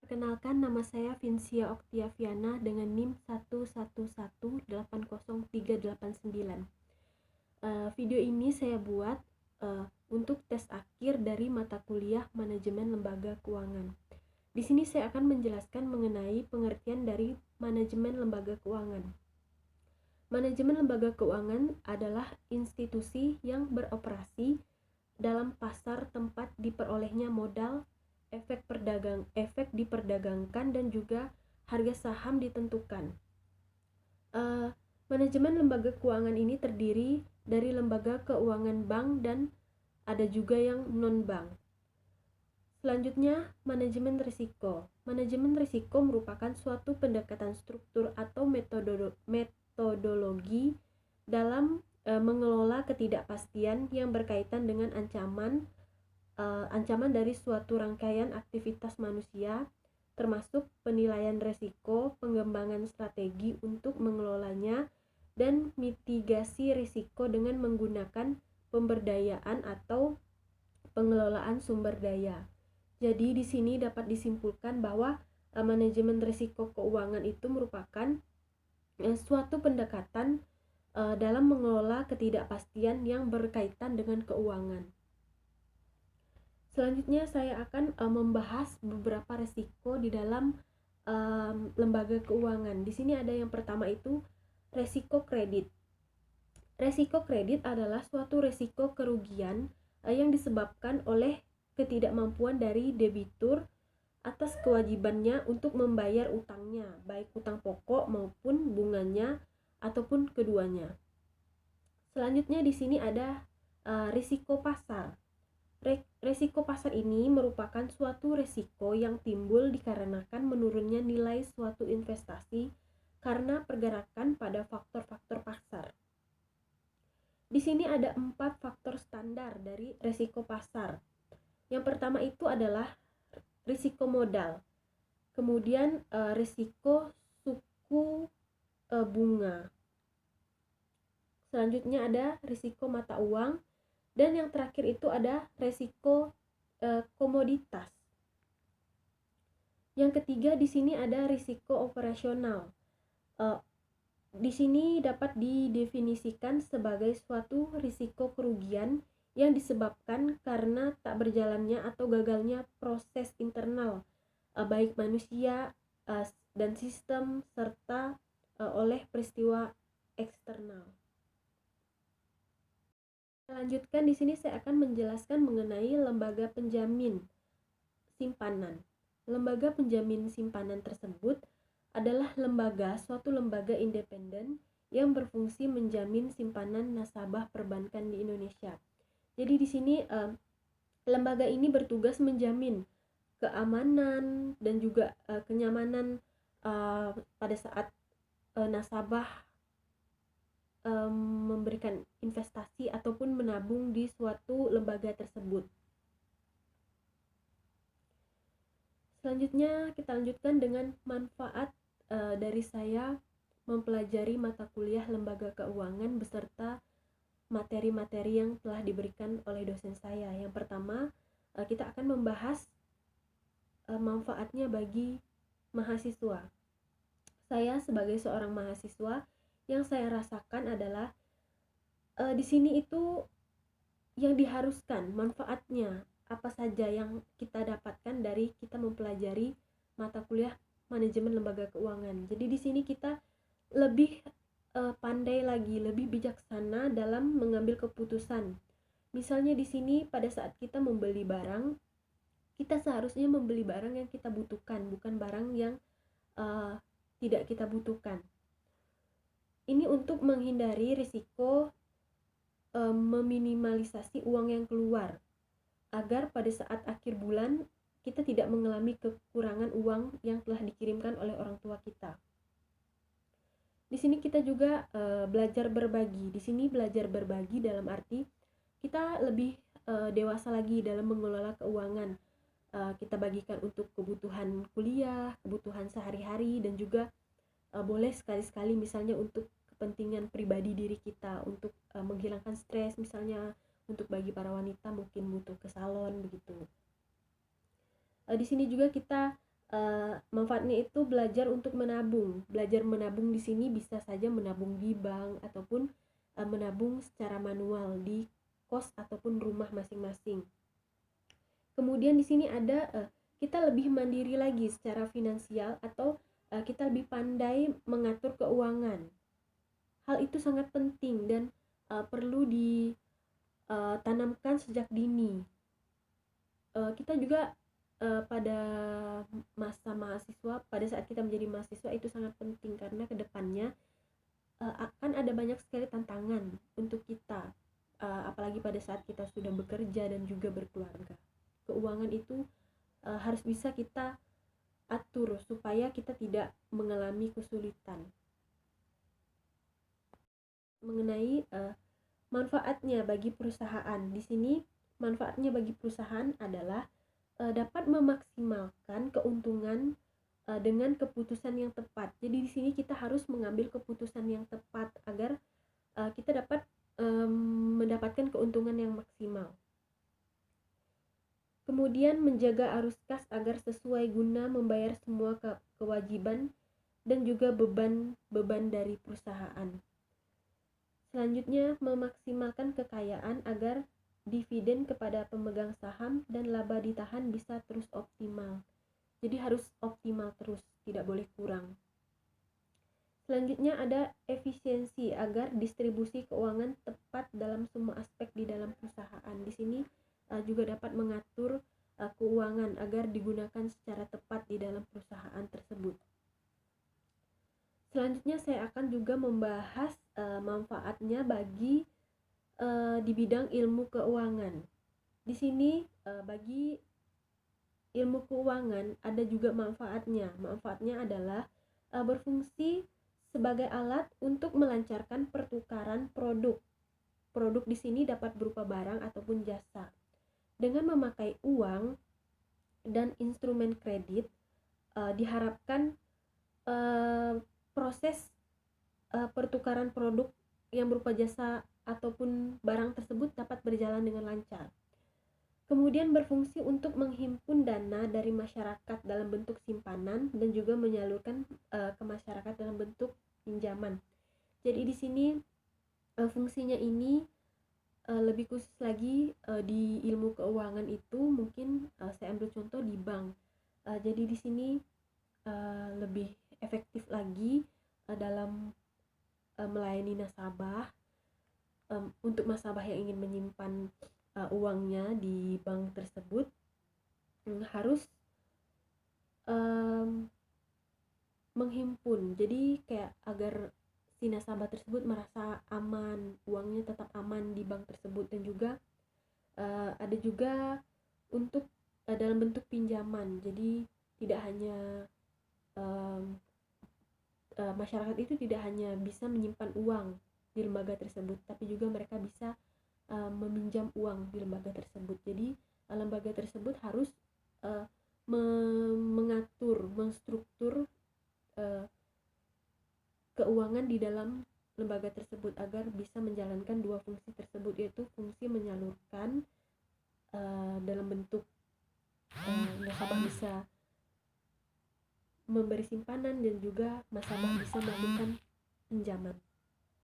Perkenalkan, nama saya Vincia Oktiaviana dengan NIM 111803889. Video ini saya buat untuk tes akhir dari mata kuliah Manajemen Lembaga Keuangan. Di sini saya akan menjelaskan mengenai pengertian dari manajemen lembaga keuangan. Manajemen lembaga keuangan adalah institusi yang beroperasi dalam pasar tempat diperolehnya modal, efek diperdagangkan, dan juga harga saham ditentukan. Manajemen lembaga keuangan ini terdiri dari lembaga keuangan bank dan ada juga yang non-bank. Selanjutnya, manajemen risiko. Manajemen risiko merupakan suatu pendekatan struktur atau metodologi dalam mengelola ketidakpastian yang berkaitan dengan ancaman dari suatu rangkaian aktivitas manusia, termasuk penilaian risiko, pengembangan strategi untuk mengelolanya, dan mitigasi risiko dengan menggunakan pemberdayaan atau pengelolaan sumber daya. Jadi di sini dapat disimpulkan bahwa manajemen risiko keuangan itu merupakan suatu pendekatan dalam mengelola ketidakpastian yang berkaitan dengan keuangan. Selanjutnya saya akan membahas beberapa risiko di dalam lembaga keuangan. Di sini ada yang pertama itu risiko kredit. Risiko kredit adalah suatu risiko kerugian yang disebabkan oleh ketidakmampuan dari debitur atas kewajibannya untuk membayar utangnya, baik utang pokok maupun bunganya ataupun keduanya. Selanjutnya di sini ada risiko pasar. Risiko pasar ini merupakan suatu risiko yang timbul dikarenakan menurunnya nilai suatu investasi karena pergerakan pada faktor-faktor pasar. Di sini ada 4 faktor standar dari risiko pasar. Yang pertama itu adalah risiko modal, kemudian risiko suku bunga, selanjutnya ada risiko mata uang, dan yang terakhir itu ada risiko komoditas. Yang ketiga di sini ada risiko operasional. Di sini dapat didefinisikan sebagai suatu risiko kerugian yang disebabkan karena tak berjalannya atau gagalnya proses internal baik manusia dan sistem serta oleh peristiwa eksternal. Lanjutkan, di sini saya akan menjelaskan mengenai lembaga penjamin simpanan. Lembaga penjamin simpanan tersebut adalah suatu lembaga independen yang berfungsi menjamin simpanan nasabah perbankan di Indonesia. Jadi di sini lembaga ini bertugas menjamin keamanan dan juga kenyamanan pada saat nasabah memberikan investasi ataupun menabung di suatu lembaga tersebut. Selanjutnya kita lanjutkan dengan manfaat dari saya mempelajari mata kuliah lembaga keuangan beserta materi-materi yang telah diberikan oleh dosen saya. Yang pertama, kita akan membahas manfaatnya bagi mahasiswa. Saya sebagai seorang mahasiswa, yang saya rasakan adalah di sini itu yang diharuskan manfaatnya apa saja yang kita dapatkan dari kita mempelajari mata kuliah manajemen lembaga keuangan. Jadi di sini kita lebih pandai lagi, lebih bijaksana dalam mengambil keputusan. Misalnya di sini pada saat kita membeli barang, kita seharusnya membeli barang yang kita butuhkan, bukan barang yang tidak kita butuhkan. Ini untuk menghindari risiko meminimalisasi uang yang keluar, agar pada saat akhir bulan kita tidak mengalami kekurangan uang yang telah dikirimkan oleh orang tua kita. Di sini kita juga belajar berbagi. Di sini belajar berbagi dalam arti kita lebih dewasa lagi dalam mengelola keuangan. Kita bagikan untuk kebutuhan kuliah, kebutuhan sehari-hari, dan juga boleh sekali-sekali misalnya untuk kepentingan pribadi diri kita, untuk menghilangkan stres, misalnya untuk bagi para wanita mungkin butuh ke salon begitu. Di sini juga kita Manfaatnya itu belajar untuk menabung. Belajar menabung di sini bisa saja menabung di bank ataupun menabung secara manual di kos ataupun rumah masing-masing. Kemudian di sini ada kita lebih mandiri lagi secara finansial atau kita lebih pandai mengatur keuangan. Hal itu sangat penting dan perlu ditanamkan sejak dini. Kita juga pada masa mahasiswa, pada saat kita menjadi mahasiswa itu sangat penting karena kedepannya akan ada banyak sekali tantangan untuk kita, apalagi pada saat kita sudah bekerja dan juga berkeluarga. Keuangan itu harus bisa kita atur supaya kita tidak mengalami kesulitan. Mengenai manfaatnya bagi perusahaan, di sini manfaatnya bagi perusahaan adalah dapat memaksimalkan keuntungan dengan keputusan yang tepat. Jadi di sini kita harus mengambil keputusan yang tepat agar kita dapat mendapatkan keuntungan yang maksimal. Kemudian menjaga arus kas agar sesuai guna membayar semua kewajiban dan juga beban dari perusahaan. Selanjutnya, memaksimalkan kekayaan agar dividen kepada pemegang saham dan laba ditahan bisa terus optimal. Jadi harus optimal terus, tidak boleh kurang. Selanjutnya ada efisiensi agar distribusi keuangan tepat dalam semua aspek di dalam perusahaan. Di sini juga dapat mengatur keuangan agar digunakan secara tepat di dalam perusahaan tersebut. Selanjutnya saya akan juga membahas manfaatnya bagi di bidang ilmu keuangan. Di sini bagi ilmu keuangan ada juga manfaatnya. Manfaatnya adalah berfungsi sebagai alat untuk melancarkan pertukaran produk. Produk di sini dapat berupa barang ataupun jasa. Dengan memakai uang dan instrumen kredit, diharapkan proses pertukaran produk yang berupa jasa ataupun barang tersebut dapat berjalan dengan lancar. Kemudian berfungsi untuk menghimpun dana dari masyarakat dalam bentuk simpanan dan juga menyalurkan ke masyarakat dalam bentuk pinjaman. Jadi di sini fungsinya ini lebih khusus lagi di ilmu keuangan itu mungkin saya ambil contoh di bank. Jadi di sini lebih efektif lagi dalam melayani nasabah. Untuk nasabah yang ingin menyimpan uangnya di bank tersebut harus menghimpun. Jadi kayak agar si nasabah tersebut merasa aman, uangnya tetap aman di bank tersebut. Dan juga ada juga untuk dalam bentuk pinjaman. Jadi tidak hanya masyarakat itu tidak hanya bisa menyimpan uang di lembaga tersebut, tapi juga mereka bisa meminjam uang di lembaga tersebut. Jadi lembaga tersebut harus mengatur, menstruktur keuangan di dalam lembaga tersebut agar bisa menjalankan dua fungsi tersebut, yaitu fungsi menyalurkan dalam bentuk nasabah bisa memberi simpanan dan juga nasabah bisa melakukan pinjaman.